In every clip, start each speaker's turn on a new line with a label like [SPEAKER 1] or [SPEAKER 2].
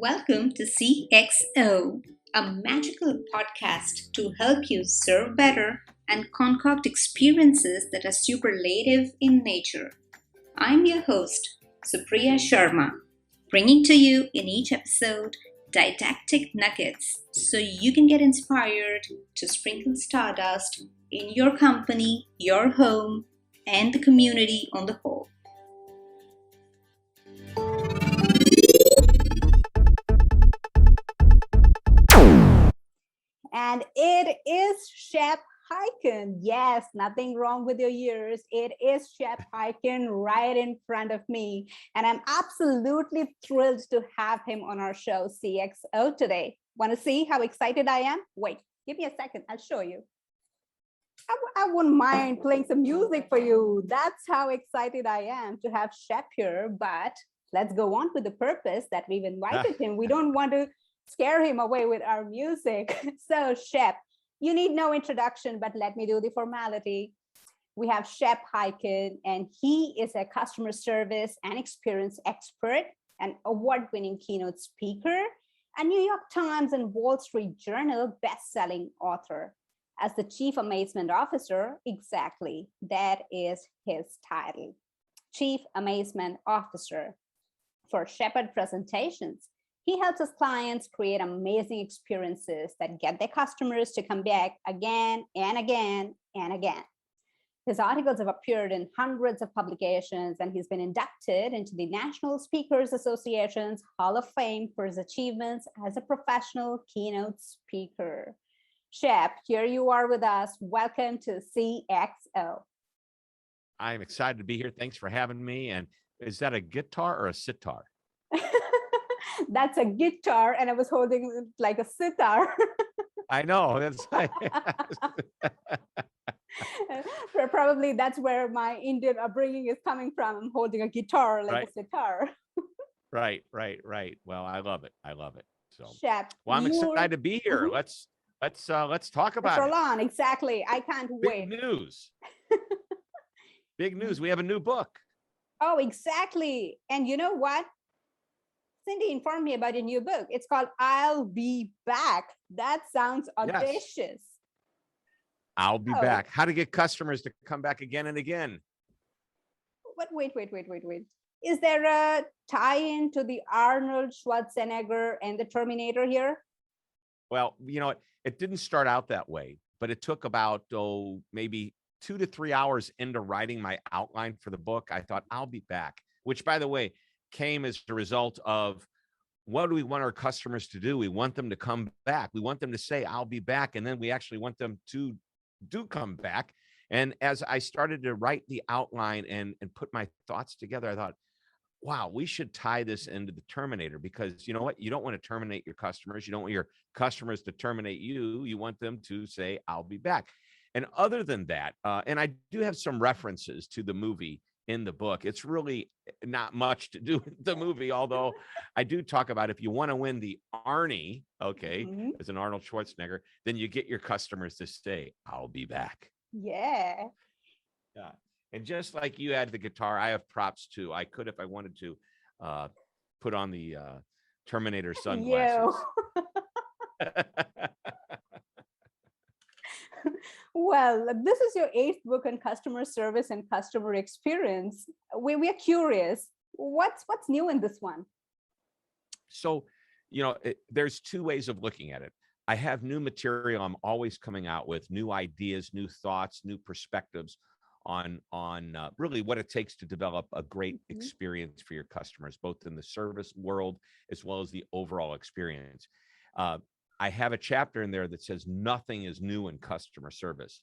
[SPEAKER 1] Welcome to CXO, a magical podcast to help you serve better and concoct experiences that are superlative in nature. I'm your host, Supriya Sharma, bringing to you in each episode didactic nuggets so you can get inspired to sprinkle stardust in your company, your home, and the community on the whole.
[SPEAKER 2] And it is Shep Hyken. Yes, nothing wrong with your ears. It is Shep Hyken right in front of me. And I'm absolutely thrilled to have him on our show, CXO, today. Want to see how excited I am? Wait, give me a second. I'll show you. I wouldn't mind playing some music for you. That's how excited I am to have Shep here. But let's go on with the purpose that we've invited him. We don't want to scare him away with our music. So Shep, you need no introduction, but let me do the formality. We have Shep Hyken, and he is a customer service and experience expert, an award-winning keynote speaker, a New York Times and Wall Street Journal best-selling author. As the Chief Amazement Officer, exactly, that is his title. Chief Amazement Officer for Shepard Presentations. He helps his clients create amazing experiences that get their customers to come back again and again and again. His articles have appeared in hundreds of publications, and he's been inducted into the National Speakers Association's Hall of Fame for his achievements as a professional keynote speaker. Shep, here you are with us. Welcome to CXO.
[SPEAKER 3] I'm excited to be here. Thanks for having me. And is that a guitar or a sitar?
[SPEAKER 2] That's a guitar, and I was holding it like a sitar.
[SPEAKER 3] I know. That's
[SPEAKER 2] Probably that's where my Indian upbringing is coming from. I'm holding a guitar like a sitar.
[SPEAKER 3] Right. Well, I love it. So,
[SPEAKER 2] Shep,
[SPEAKER 3] well, I'm excited to be here.
[SPEAKER 2] Mm-hmm.
[SPEAKER 3] Let's talk about
[SPEAKER 2] it. Exactly. I can't wait.
[SPEAKER 3] Big news. Big news. We have a new book.
[SPEAKER 2] Oh, exactly. And you know what? Cindy informed me about a new book. It's called I'll Be Back. That sounds audacious. Yes.
[SPEAKER 3] I'll be back. How to get customers to come back again and again.
[SPEAKER 2] But wait. Is there a tie-in to the Arnold Schwarzenegger and the Terminator here?
[SPEAKER 3] Well, it didn't start out that way, but it took about, maybe 2 to 3 hours into writing my outline for the book. I thought I'll be back, which, by the way, came as a result of what do we want our customers to do? We want them to come back. We want them to say, I'll be back. And then we actually want them to do come back. And as I started to write the outline and put my thoughts together, I thought, wow, we should tie this into the Terminator, because you know what? You don't want to terminate your customers. You don't want your customers to terminate you. You want them to say, I'll be back. And other than that, and I do have some references to the movie in the book. It's really not much to do with the movie, although I do talk about if you want to win the Arnie, as an Arnold Schwarzenegger, then you get your customers to say, I'll be back.
[SPEAKER 2] Yeah.
[SPEAKER 3] And just like you had the guitar, I have props too. I could, if I wanted to, put on the Terminator sunglasses.
[SPEAKER 2] Well, this is your 8th book on customer service and customer experience. We're curious. What's new in this one?
[SPEAKER 3] So, there's 2 ways of looking at it. I have new material. I'm always coming out with new ideas, new thoughts, new perspectives on really what it takes to develop a great experience for your customers, both in the service world as well as the overall experience. I have a chapter in there that says nothing is new in customer service.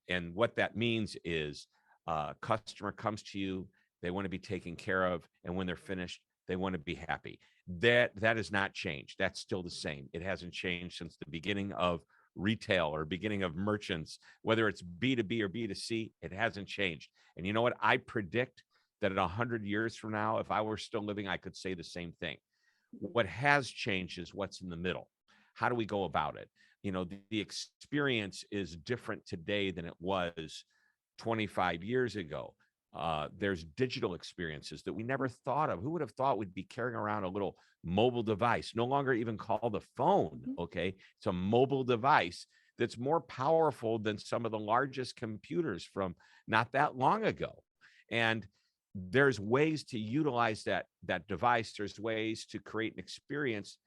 [SPEAKER 3] And what that means is a customer comes to you, they want to be taken care of, and when they're finished, they want to be happy. That has not changed. That's still the same. It hasn't changed since the beginning of retail or beginning of merchants, whether it's B2B or B2C, it hasn't changed. And you know what? I predict that in 100 years from now, if I were still living, I could say the same thing. What has changed is what's in the middle. How do we go about it? The experience is different today than it was 25 years ago. There's digital experiences that we never thought of. Who would have thought we'd be carrying around a little mobile device, no longer even called a phone, okay? It's a mobile device that's more powerful than some of the largest computers from not that long ago. And there's ways to utilize that device. There's ways to create an experience.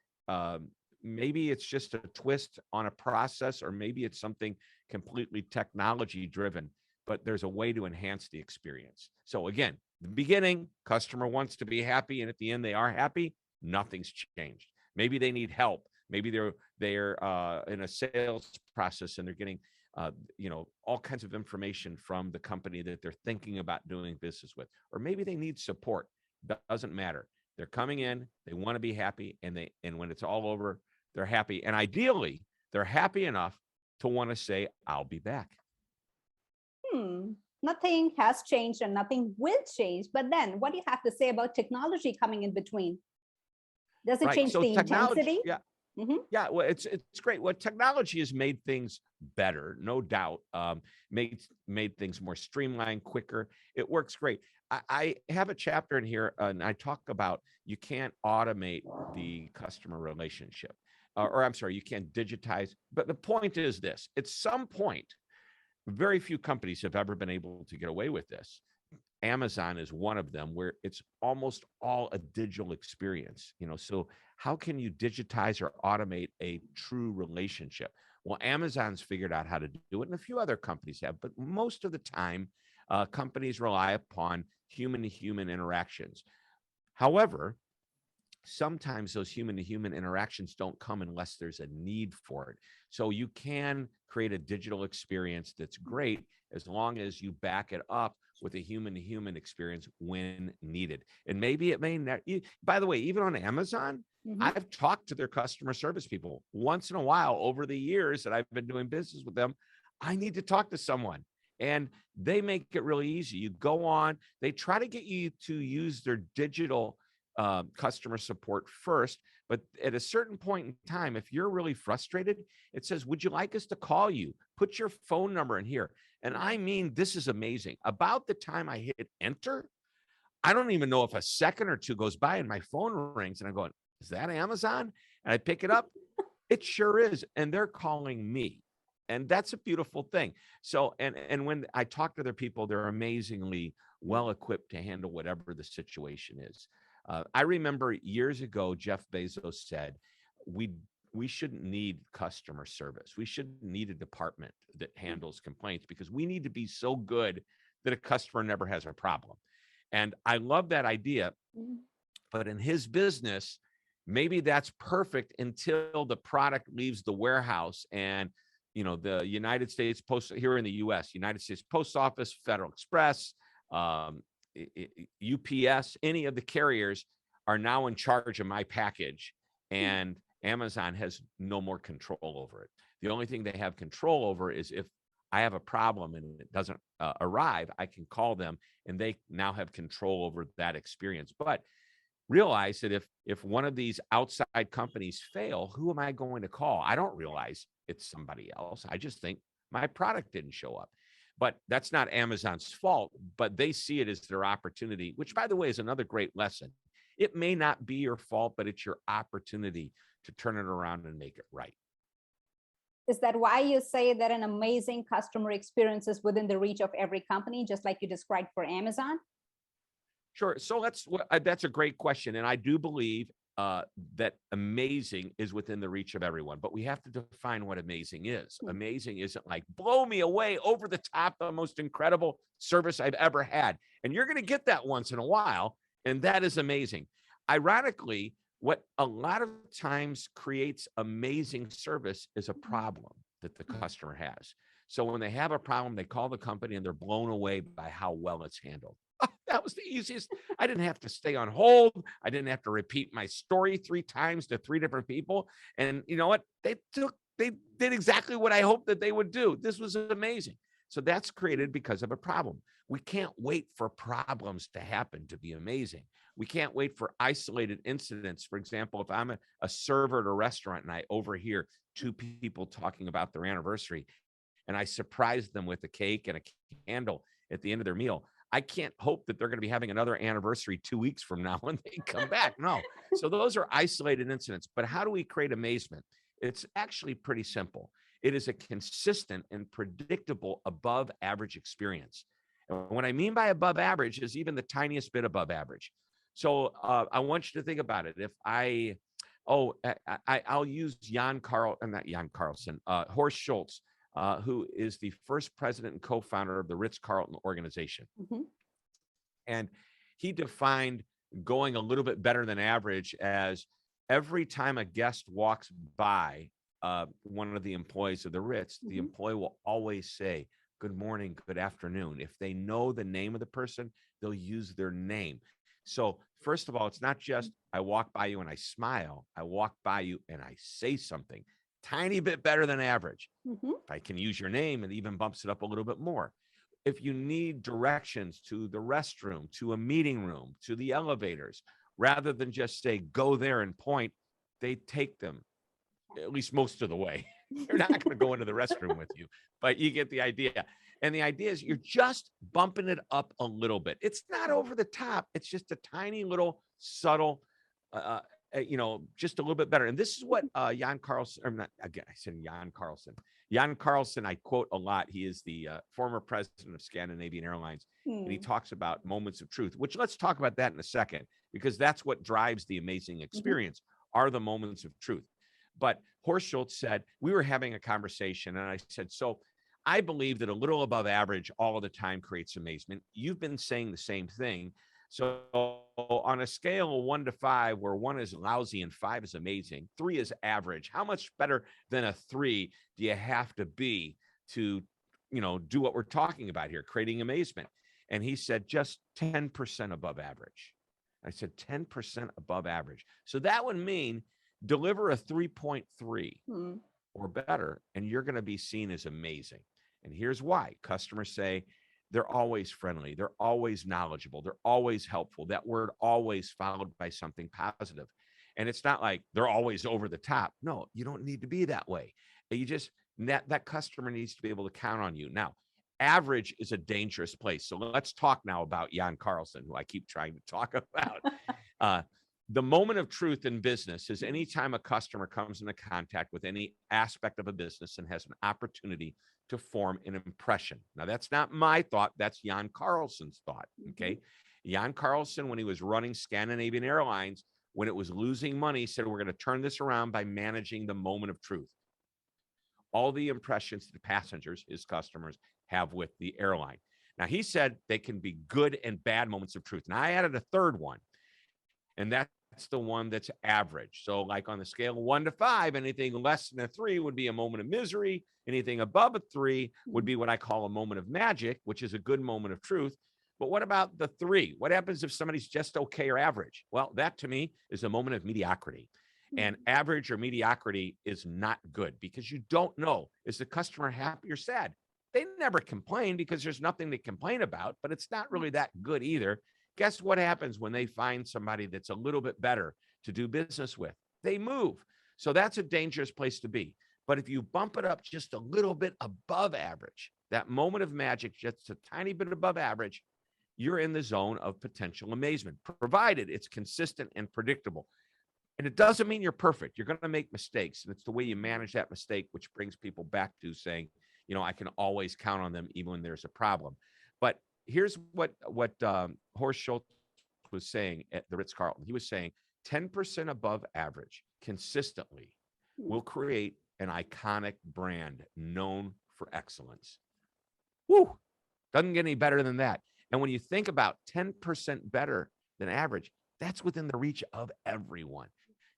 [SPEAKER 3] Maybe it's just a twist on a process, or maybe it's something completely technology driven, but there's a way to enhance the experience. So again, the beginning, customer wants to be happy, and at the end they are happy. Nothing's changed. Maybe they need help. Maybe they're in a sales process and they're getting all kinds of information from the company that they're thinking about doing business with, or maybe they need support. Doesn't matter. They're coming in, they want to be happy, and when it's all over, they're happy. And ideally, they're happy enough to want to say, I'll be back.
[SPEAKER 2] Nothing has changed and nothing will change. But then what do you have to say about technology coming in between? Does it change the intensity?
[SPEAKER 3] Yeah. Yeah, well, it's great. Well, technology has made things better, no doubt. Made things more streamlined, quicker. It works great. I have a chapter in here, and I talk about you can't automate the customer relationship, or I'm sorry, you can't digitize. But the point is this: at some point, very few companies have ever been able to get away with this. Amazon is one of them, where it's almost all a digital experience. So how can you digitize or automate a true relationship? Well, Amazon's figured out how to do it, and a few other companies have, but most of the time, companies rely upon human-to-human interactions. However, sometimes those human-to-human interactions don't come unless there's a need for it. So you can create a digital experience that's great as long as you back it up with a human-to-human experience when needed. And maybe it may not. By the way, even on Amazon, I've talked to their customer service people once in a while over the years that I've been doing business with them. I need to talk to someone, and they make it really easy. You go on, they try to get you to use their digital customer support first, but at a certain point in time, if you're really frustrated, it says, would you like us to call you? Put your phone number in here. And I mean, this is amazing. About the time I hit enter, I don't even know if a second or two goes by and my phone rings and I'm going, is that Amazon? And I pick it up. It sure is. And they're calling me. And that's a beautiful thing. So, and when I talk to their people, they're amazingly well equipped to handle whatever the situation is. I remember years ago, Jeff Bezos said, we shouldn't need customer service. We shouldn't need a department that handles complaints, because we need to be so good that a customer never has a problem. And I love that idea. But in his business, maybe that's perfect until the product leaves the warehouse and the United States Post, here in the US, United States Post Office, Federal Express, UPS, any of the carriers are now in charge of my package, and Amazon has no more control over it. The only thing they have control over is if I have a problem and it doesn't arrive, I can call them, and they now have control over that experience. But realize that if one of these outside companies fail, who am I going to call? I don't realize it's somebody else. I just think my product didn't show up. But that's not Amazon's fault, but they see it as their opportunity, which, by the way, is another great lesson. It may not be your fault, but it's your opportunity to turn it around and make it right.
[SPEAKER 2] Is that why you say that an amazing customer experience is within the reach of every company, just like you described for Amazon?
[SPEAKER 3] Sure. So that's a great question. And I do believe that amazing is within the reach of everyone, but we have to define what amazing is. Amazing isn't like blow me away, over the top, the most incredible service I've ever had. And you're going to get that once in a while. And that is amazing. Ironically, what a lot of times creates amazing service is a problem that the customer has. So when they have a problem, they call the company and they're blown away by how well it's handled. That was the easiest. I didn't have to stay on hold. I didn't have to repeat my story 3 times to 3 different people. And you know what? They did exactly what I hoped that they would do. This was amazing. So that's created because of a problem. We can't wait for problems to happen to be amazing. We can't wait for isolated incidents. For example, if I'm a server at a restaurant and I overhear 2 people talking about their anniversary and I surprise them with a cake and a candle at the end of their meal, I can't hope that they're going to be having another anniversary 2 weeks from now when they come back. No. So those are isolated incidents. But how do we create amazement? It's actually pretty simple. It is a consistent and predictable above average experience. And what I mean by above average is even the tiniest bit above average. So I want you to think about it. If I'll use Horst Schultz, who is the first president and co-founder of the Ritz-Carlton organization.
[SPEAKER 2] Mhm.
[SPEAKER 3] And he defined going a little bit better than average as every time a guest walks by one of the employees of the Ritz, the employee will always say, good morning, good afternoon. If they know the name of the person, they'll use their name. So first of all, it's not just I walk by you and I smile. I walk by you and I say something tiny bit better than average. If I can use your name, it even bumps it up a little bit more. If you need directions to the restroom, to a meeting room, to the elevators, rather than just say, go there and point, they take them at least most of the way. They're not going to go into the restroom with you, but you get the idea. And the idea is you're just bumping it up a little bit. It's not over the top. It's just a tiny little subtle, just a little bit better. And this is what Jan Carlson, or not, again, I said Jan Carlson. Jan Carlson, I quote a lot. He is the former president of Scandinavian Airlines. And he talks about moments of truth, which let's talk about that in a second, because that's what drives the amazing experience are the moments of truth. But Horst Schultz said, we were having a conversation and I said, so I believe that a little above average all of the time creates amazement. You've been saying the same thing. So on a scale of 1 to 5, where 1 is lousy and 5 is amazing, 3 is average, how much better than a 3 do you have to be to, do what we're talking about here, creating amazement? And he said, just 10% above average. I said, 10% above average. So that would mean deliver a 3.3 or better, and you're going to be seen as amazing. And here's why. Customers say they're always friendly. They're always knowledgeable. They're always helpful. That word always followed by something positive. And it's not like they're always over the top. No, you don't need to be that way. You just, that customer needs to be able to count on you. Now, average is a dangerous place. So let's talk now about Jan Carlson, who I keep trying to talk about. The moment of truth in business is anytime a customer comes into contact with any aspect of a business and has an opportunity to form an impression. Now, that's not my thought. That's Jan Carlson's thought, okay? Jan Carlson, when he was running Scandinavian Airlines, when it was losing money, said, we're going to turn this around by managing the moment of truth. All the impressions that the passengers, his customers, have with the airline. Now, he said they can be good and bad moments of truth. Now, I added a third one, and that's the one that's average. So like on the scale of 1 to 5, anything less than a 3 would be a moment of misery. Anything above a 3 would be what I call a moment of magic, which is a good moment of truth. But what about the 3? What happens if somebody's just okay or average? Well, that to me is a moment of mediocrity. And average or mediocrity is not good because you don't know, is the customer happy or sad? They never complain because there's nothing to complain about, but it's not really that good either. Guess what happens when they find somebody that's a little bit better to do business with? They move. So that's a dangerous place to be. But if you bump it up just a little bit above average, that moment of magic, just a tiny bit above average, you're in the zone of potential amazement, provided it's consistent and predictable. And it doesn't mean you're perfect. You're going to make mistakes. And it's the way you manage that mistake, which brings people back to saying, I can always count on them even when there's a problem. But here's what Horst Schultz was saying at the Ritz-Carlton. He was saying 10% above average consistently will create an iconic brand known for excellence. Woo! Doesn't get any better than that. And when you think about 10% better than average, that's within the reach of everyone.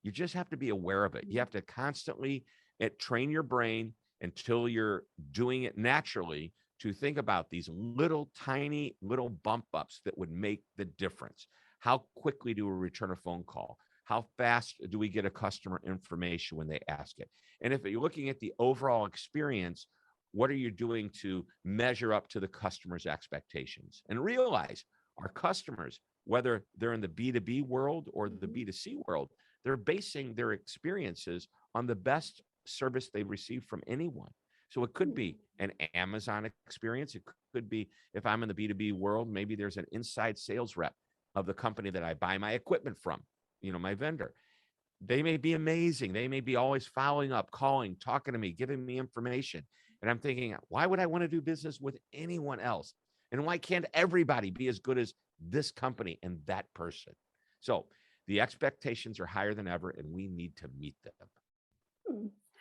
[SPEAKER 3] You just have to be aware of it. You have to constantly train your brain until you're doing it naturally to think about these little tiny little bump ups that would make the difference. How quickly do we return a phone call? How fast do we get a customer information when they ask it? And if you're looking at the overall experience, what are you doing to measure up to the customer's expectations? And realize our customers, whether they're in the B2B world or the B2C world, they're basing their experiences on the best service they receive from anyone. So it could be an Amazon experience. It could be, if I'm in the B2B world, maybe there's an inside sales rep of the company that I buy my equipment from, my vendor. They may be amazing. They may be always following up, calling, talking to me, giving me information. And I'm thinking, why would I want to do business with anyone else? And why can't everybody be as good as this company and that person? So the expectations are higher than ever, and we need to meet them.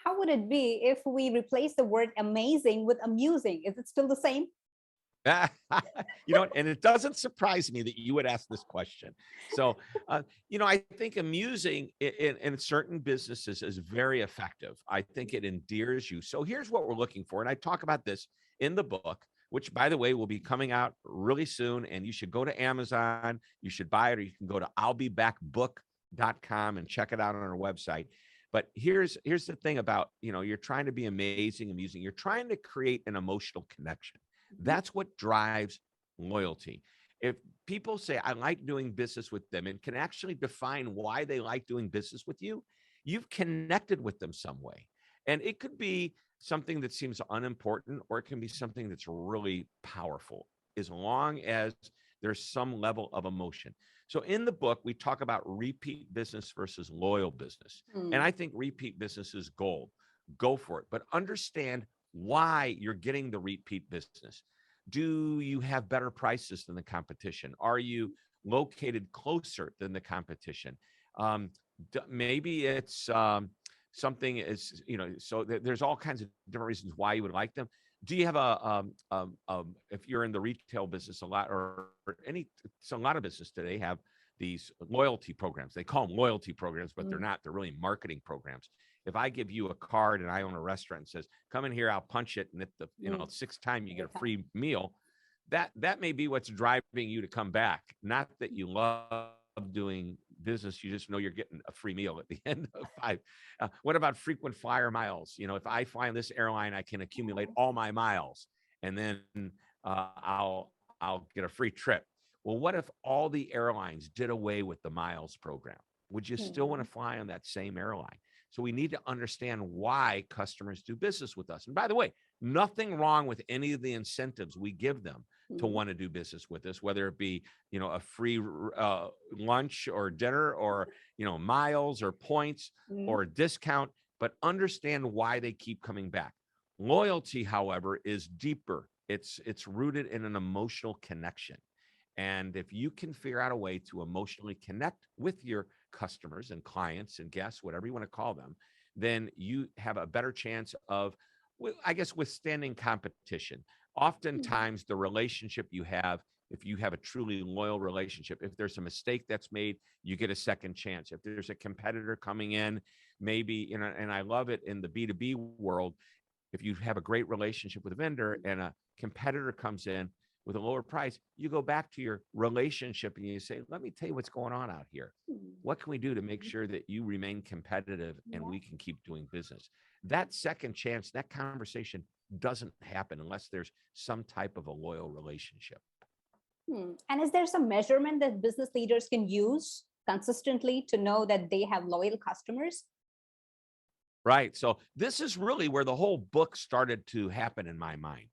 [SPEAKER 2] How would it be if we replace the word amazing with amusing? Is it still the same?
[SPEAKER 3] And it doesn't surprise me that you would ask this question. So, I think amusing in certain businesses is very effective. I think it endears you. So here's what we're looking for. And I talk about this in the book, which, by the way, will be coming out really soon. And you should go to Amazon, you should buy it, or you can go to I'llBeBackBook.com and check it out on our website. But here's the thing about, you're trying to be amazing, amusing. You're trying to create an emotional connection. That's what drives loyalty. If people say, I like doing business with them, and can actually define why they like doing business with you, you've connected with them some way. And it could be something that seems unimportant, or it can be something that's really powerful, as long as there's some level of emotion. So in the book, we talk about repeat business versus loyal business. And I think repeat business is gold. Go for it. But understand why you're getting the repeat business. Do you have better prices than the competition? Are you located closer than the competition? Maybe it's something is, so there's all kinds of different reasons why you would like them. Do you have if you're in the retail business a lot, so a lot of business today have these loyalty programs. They call them loyalty programs, but they're not. They're really marketing programs. If I give you a card and I own a restaurant and says, come in here, I'll punch it, and at the sixth time you get a free meal, that may be what's driving you to come back. Not that you love doing business, you just know you're getting a free meal at the end of 5. What about frequent flyer miles? If I fly on this airline, I can accumulate all my miles, and then I'll get a free trip. Well, what if all the airlines did away with the miles program? Would you still want to fly on that same airline? So we need to understand why customers do business with us. And by the way, nothing wrong with any of the incentives we give them to want to do business with us, whether it be, a free lunch or dinner, or, miles or points or a discount, but understand why they keep coming back. Loyalty, however, is deeper. It's rooted in an emotional connection. And if you can figure out a way to emotionally connect with your customers and clients and guests, whatever you want to call them, then you have a better chance of, I guess, withstanding competition. Oftentimes, the relationship you have, if you have a truly loyal relationship, if there's a mistake that's made, you get a second chance. If there's a competitor coming in, maybe, and I love it in the B2B world, if you have a great relationship with a vendor and a competitor comes in with a lower price, you go back to your relationship and you say, let me tell you what's going on out here. What can we do to make sure that you remain competitive and we can keep doing business? That second chance, that conversation doesn't happen unless there's some type of a loyal relationship.
[SPEAKER 2] And is there some measurement that business leaders can use consistently to know that they have loyal customers?
[SPEAKER 3] Right. So this is really where the whole book started to happen in my mind.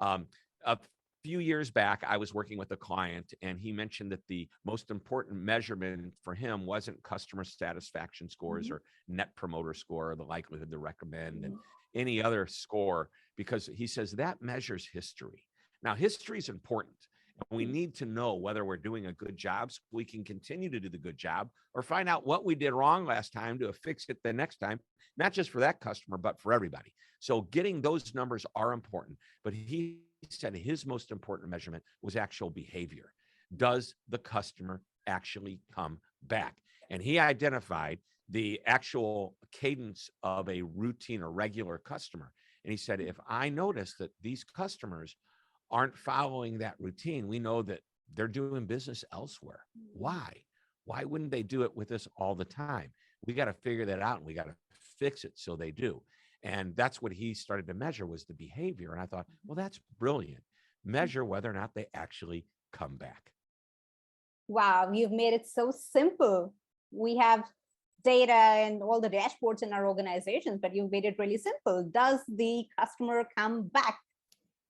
[SPEAKER 3] A few years back, I was working with a client, and he mentioned that the most important measurement for him wasn't customer satisfaction scores or net promoter score, or the likelihood to recommend, and any other score, because he says that measures history. Now, history is important. And we need to know whether we're doing a good job so we can continue to do the good job, or find out what we did wrong last time to fix it the next time, not just for that customer, but for everybody. So getting those numbers are important. But he said his most important measurement was actual behavior. Does the customer actually come back? And he identified the actual cadence of a routine or regular customer. And he said, if I notice that these customers aren't following that routine, we know that they're doing business elsewhere. Why? Why wouldn't they do it with us all the time? We got to figure that out, and we got to fix it so they do. And that's what he started to measure, was the behavior. And I thought, well, that's brilliant. Measure whether or not they actually come back.
[SPEAKER 2] Wow, you've made it so simple. We have data and all the dashboards in our organizations, but you made it really simple. Does the customer come back?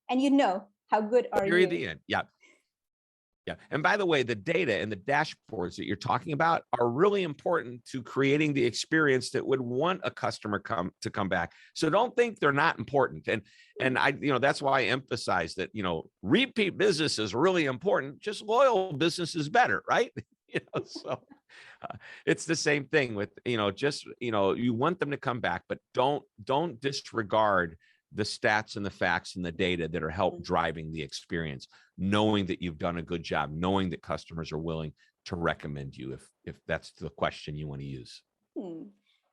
[SPEAKER 2] And you know, how good are
[SPEAKER 3] You're
[SPEAKER 2] you?
[SPEAKER 3] at the end. Yeah. Yeah. And by the way, the data and the dashboards that you're talking about are really important to creating the experience that would want a customer to come back. So don't think they're not important. And I, that's why I emphasize that, repeat business is really important. Just loyal business is better, right? So it's the same thing with, you want them to come back, but don't disregard the stats and the facts and the data that are help driving the experience, knowing that you've done a good job, knowing that customers are willing to recommend you, if that's the question you want to use.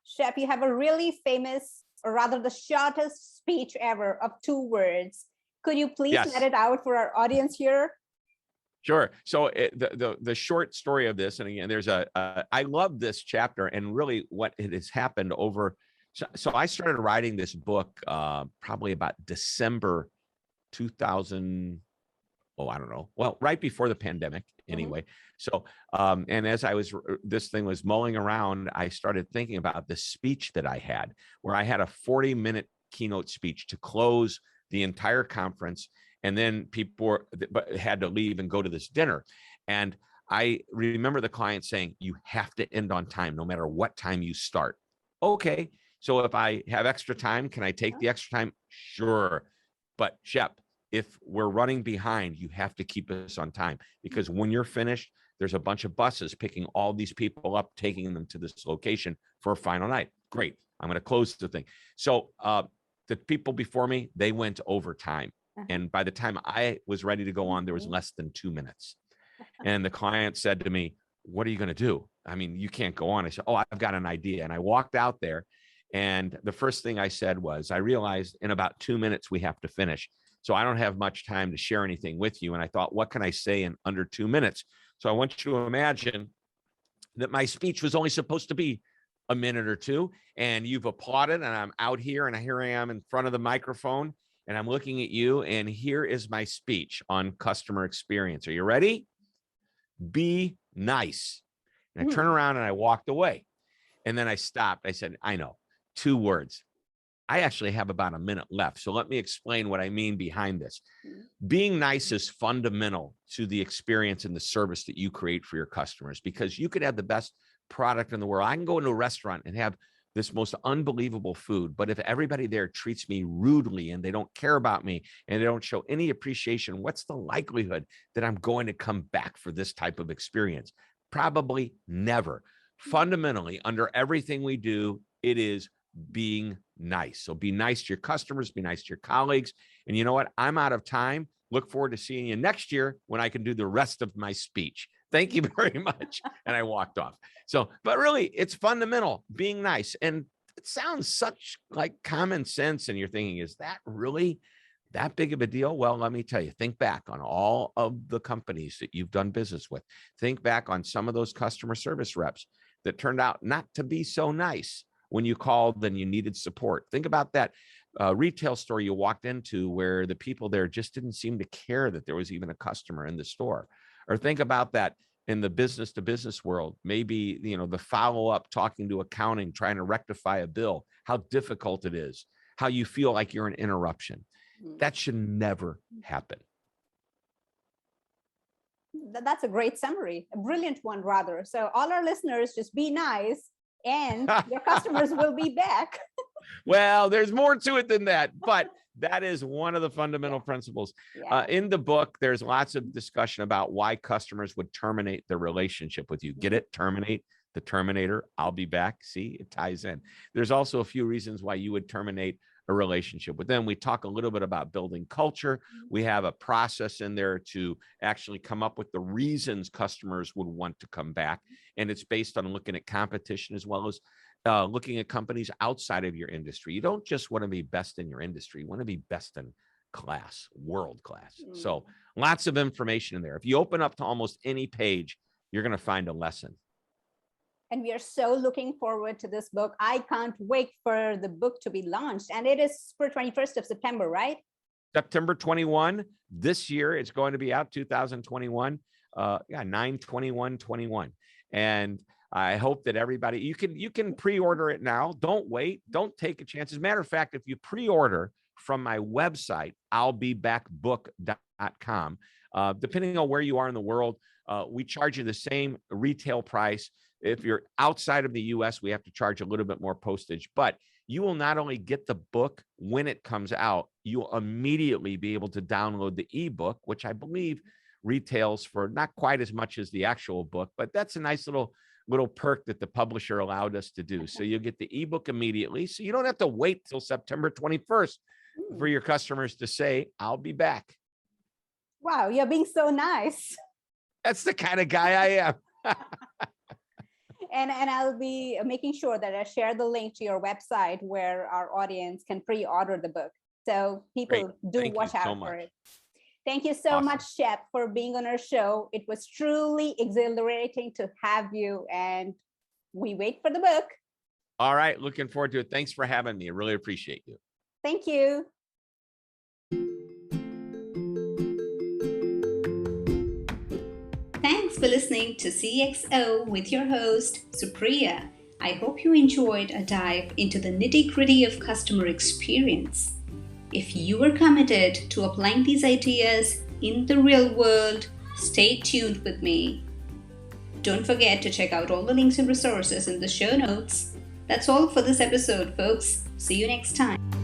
[SPEAKER 2] Shep, you have a really famous, or rather the shortest speech ever of 2 words. Could you please let it out for our audience here?
[SPEAKER 3] Sure. So the short story of this, and again, I love this chapter, and really what it has happened over. So I started writing this book probably about December 2000. Oh, I don't know. Well, right before the pandemic, anyway. So, and as this thing was mulling around, I started thinking about the speech that I had, where I had a 40-minute keynote speech to close the entire conference. And then people had to leave and go to this dinner. And I remember the client saying, you have to end on time, no matter what time you start. Okay. So if I have extra time, can I take the extra time? Sure. But Shep, if we're running behind, you have to keep us on time, because when you're finished, there's a bunch of buses picking all these people up, taking them to this location for a final night. Great. I'm going to close the thing. So the people before me, they went over time. And by the time I was ready to go on, there was less than 2 minutes. And the client said to me, what are you going to do? I mean, you can't go on. I said, oh, I've got an idea. And I walked out there. And the first thing I said was, I realized in about 2 minutes, we have to finish. So I don't have much time to share anything with you. And I thought, what can I say in under 2 minutes? So I want you to imagine that my speech was only supposed to be a minute or two. And you've applauded, and I'm out here, and here I am in front of the microphone. And I'm looking at you, and here is my speech on customer experience. Are you ready? Be nice. And I turned around and I walked away. And then I stopped. I said, I know, 2 words. I actually have about a minute left. So let me explain what I mean behind this. Being nice is fundamental to the experience and the service that you create for your customers, because you could have the best product in the world. I can go into a restaurant and have this most unbelievable food, but if everybody there treats me rudely and they don't care about me and they don't show any appreciation, what's the likelihood that I'm going to come back for this type of experience? Probably never. Fundamentally, under everything we do, it is being nice. So be nice to your customers, be nice to your colleagues. And you know what? I'm out of time. Look forward to seeing you next year when I can do the rest of my speech. Thank you very much. And I walked off. So, but really, it's fundamental, being nice. And it sounds such like common sense. And you're thinking, is that really that big of a deal? Well, let me tell you, think back on all of the companies that you've done business with. Think back on some of those customer service reps that turned out not to be so nice when you called and you needed support. Think about that retail store you walked into where the people there just didn't seem to care that there was even a customer in the store. Or think about that in the business to business world. Maybe, the follow-up, talking to accounting, trying to rectify a bill, how difficult it is, how you feel like you're an interruption. That should never happen.
[SPEAKER 2] That's a great summary, a brilliant one, rather. So all our listeners, just be nice and your customers will be back.
[SPEAKER 3] Well, there's more to it than that, but that is one of the fundamental principles. In the book, there's lots of discussion about why customers would terminate their relationship with you. Get it? Terminate, the Terminator. I'll be back. See, it ties in. There's also a few reasons why you would terminate a relationship with them. We talk a little bit about building culture. We have a process in there to actually come up with the reasons customers would want to come back. And it's based on looking at competition as well as looking at companies outside of your industry. You don't just want to be best in your industry. You want to be best in class, world class. So lots of information in there. If you open up to almost any page, you're going to find a lesson.
[SPEAKER 2] And we are so looking forward to this book. I can't wait for the book to be launched. And it is for 21st of September, right?
[SPEAKER 3] September 21. This year, it's going to be out 2021. 9/21/21. And I hope that everybody, you can pre-order it now. Don't wait. Don't take a chance. As a matter of fact, if you pre-order from my website, I'llBeBackBook.com, depending on where you are in the world, we charge you the same retail price. If you're outside of the US, we have to charge a little bit more postage, but you will not only get the book when it comes out, you'll immediately be able to download the ebook, which I believe retails for not quite as much as the actual book, but that's a nice little perk that the publisher allowed us to do. So you'll get the ebook immediately. So you don't have to wait till September 21st for your customers to say, I'll be back.
[SPEAKER 2] Wow, you're being so nice.
[SPEAKER 3] That's the kind of guy I am.
[SPEAKER 2] And I'll be making sure that I share the link to your website where our audience can pre-order the book. So people do watch out for it. Thank you so much, Shep, for being on our show. It was truly exhilarating to have you, and we wait for the book.
[SPEAKER 3] All right. Looking forward to it. Thanks for having me. I really appreciate you.
[SPEAKER 2] Thank you.
[SPEAKER 1] Thanks for listening to CXO with your host, Supriya. I hope you enjoyed a dive into the nitty-gritty of customer experience. If you are committed to applying these ideas in the real world, stay tuned with me. Don't forget to check out all the links and resources in the show notes. That's all for this episode, folks. See you next time.